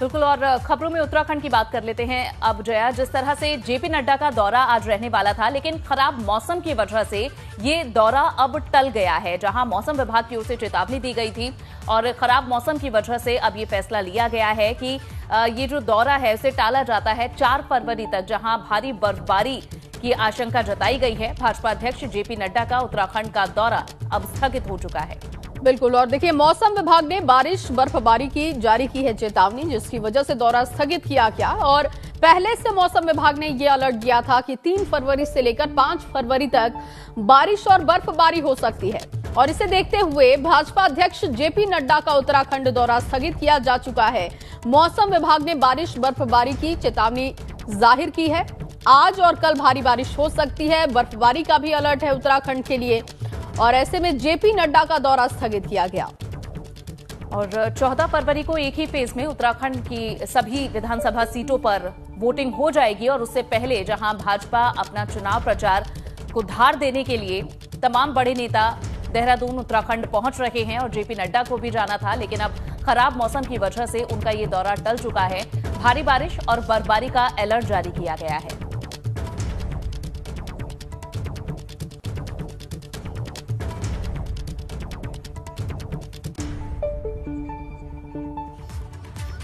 बिल्कुल, और खबरों में उत्तराखंड की बात कर लेते हैं अब जया। जिस तरह से जेपी नड्डा का दौरा आज रहने वाला था, लेकिन खराब मौसम की वजह से ये दौरा अब टल गया है। जहां मौसम विभाग की ओर से चेतावनी दी गई थी और खराब मौसम की वजह से अब ये फैसला लिया गया है कि ये जो दौरा है उसे टाला जाता है 4 फरवरी तक, जहां भारी बर्फबारी की आशंका जताई गई है। भाजपा अध्यक्ष जेपी नड्डा का उत्तराखंड का दौरा अब स्थगित हो चुका है। बिल्कुल, और देखिए मौसम विभाग ने बारिश बर्फबारी की जारी की है चेतावनी, जिसकी वजह से दौरा स्थगित किया गया। और पहले से मौसम विभाग ने यह अलर्ट दिया था कि 3 फरवरी से लेकर 5 फरवरी तक बारिश और बर्फबारी हो सकती है। और इसे देखते हुए भाजपा अध्यक्ष जेपी नड्डा का उत्तराखंड दौरा स्थगित किया जा चुका है। मौसम विभाग ने बारिश बर्फबारी की चेतावनी जाहिर की है। आज और कल भारी बारिश हो सकती है, बर्फबारी का भी अलर्ट है उत्तराखंड के लिए, और ऐसे में जेपी नड्डा का दौरा स्थगित किया गया। और 14 फरवरी को एक ही फेज में उत्तराखंड की सभी विधानसभा सीटों पर वोटिंग हो जाएगी। और उससे पहले जहां भाजपा अपना चुनाव प्रचार को धार देने के लिए तमाम बड़े नेता देहरादून उत्तराखंड पहुंच रहे हैं और जेपी नड्डा को भी जाना था, लेकिन अब खराब मौसम की वजह से उनका ये दौरा टल चुका है। भारी बारिश और बर्फबारी का अलर्ट जारी किया गया है।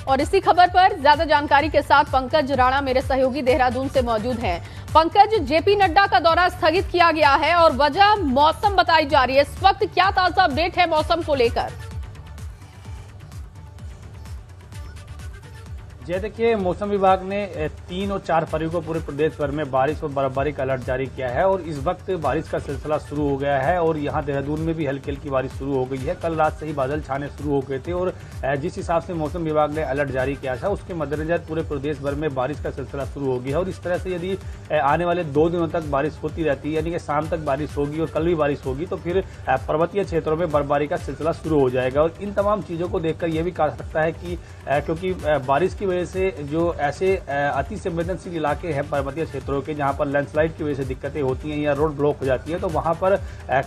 और इसी खबर पर ज्यादा जानकारी के साथ पंकज राणा मेरे सहयोगी देहरादून से मौजूद हैं। पंकज, जेपी नड्डा का दौरा स्थगित किया गया है और वजह मौसम बताई जा रही है। इस वक्त क्या ताजा अपडेट है मौसम को लेकर? जय, देखिए मौसम विभाग ने 3 और 4 फरवरी को पूरे प्रदेश भर में बारिश और बर्फबारी का अलर्ट जारी किया है और इस वक्त बारिश का सिलसिला शुरू हो गया है। और यहाँ देहरादून में भी हल्की हल्की बारिश शुरू हो गई है। कल रात से ही बादल छाने शुरू हो गए थे और जिस हिसाब से मौसम विभाग ने अलर्ट जारी किया था उसके मद्देनजर पूरे प्रदेश भर में बारिश का सिलसिला शुरू हो गया। और इस तरह से यदि आने वाले 2 दिनों तक बारिश होती रहती है, यानी कि शाम तक बारिश होगी और कल भी बारिश होगी, तो फिर पर्वतीय क्षेत्रों में बर्फबारी का सिलसिला शुरू हो जाएगा। और इन तमाम चीज़ों को देखकर यह भी कहा सकता है कि क्योंकि बारिश की वजह से जो ऐसे अति संवेदनशील इलाके हैं पर्वतीय क्षेत्रों के, जहां पर लैंडस्लाइड की वजह से दिक्कतें होती हैं या रोड ब्लॉक हो जाती है, तो वहां पर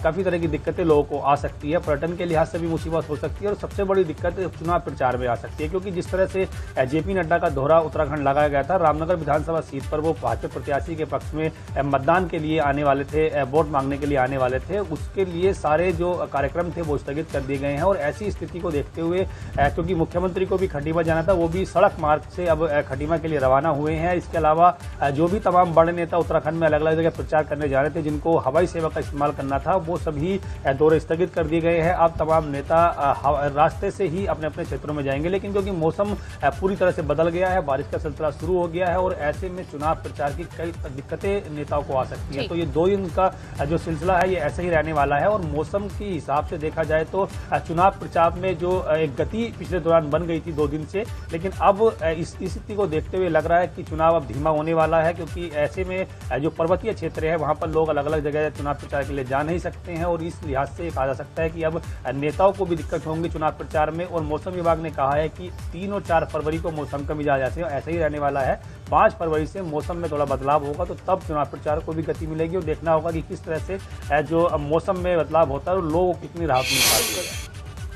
काफी तरह की दिक्कतें लोगों को आ सकती है। पर्यटन के लिहाज से भी मुसीबत हो सकती है और सबसे बड़ी दिक्कत चुनाव प्रचार में आ सकती है, क्योंकि जिस तरह से जेपी नड्डा का दौरा उत्तराखंड लगाया गया था, रामनगर विधानसभा सीट पर वो भाजपा प्रत्याशी के पक्ष में मतदान के लिए आने वाले थे, वोट मांगने के लिए आने वाले थे, उसके लिए सारे जो कार्यक्रम थे वो स्थगित कर दिए गए हैं। और ऐसी स्थिति को देखते हुए क्योंकि मुख्यमंत्री को भी खटीमा जाना था, वो भी सड़क मार्ग से अब खटीमा के लिए रवाना हुए हैं। इसके अलावा जो भी तमाम बड़े नेता उत्तराखंड में अलग अलग जगह प्रचार करने जा रहे थे, जिनको हवाई सेवा का इस्तेमाल करना था, वो सभी दौरे स्थगित कर दिए गए हैं। अब तमाम नेता रास्ते से ही अपने अपने क्षेत्रों में जाएंगे। लेकिन क्योंकि मौसम पूरी तरह से बदल गया है, बारिश का सिलसिला शुरू हो गया है और ऐसे में चुनाव प्रचार की कई दिक्कतें नेताओं को आ सकती है, तो ये 2 दिन का जो सिलसिला है ये ऐसे ही रहने वाला है। और मौसम के हिसाब से देखा जाए तो चुनाव प्रचार में जो एक गति पिछले दौरान बन गई थी 2 दिन से, लेकिन अब इस स्थिति को देखते हुए लग रहा है कि चुनाव अब धीमा होने वाला है, क्योंकि ऐसे में जो पर्वतीय क्षेत्र है वहां पर लोग अलग अलग जगह चुनाव प्रचार के लिए जा नहीं सकते हैं। और इस लिहाज से कहा जा सकता है कि अब नेताओं को भी दिक्कत होंगी चुनाव प्रचार में। और मौसम विभाग ने कहा है कि 3 और 4 फरवरी को मौसम का मिजाज ऐसे ही रहने वाला है। 5 फरवरी से मौसम में थोड़ा बदलाव होगा, तो तब चुनाव प्रचार को भी गति मिलेगी और देखना होगा कि किस तरह से जो मौसम में बदलाव होता है और लोग कितनी राहत मिल पाती है।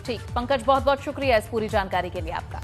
ठीक, पंकज, बहुत बहुत शुक्रिया इस पूरी जानकारी के लिए आपका।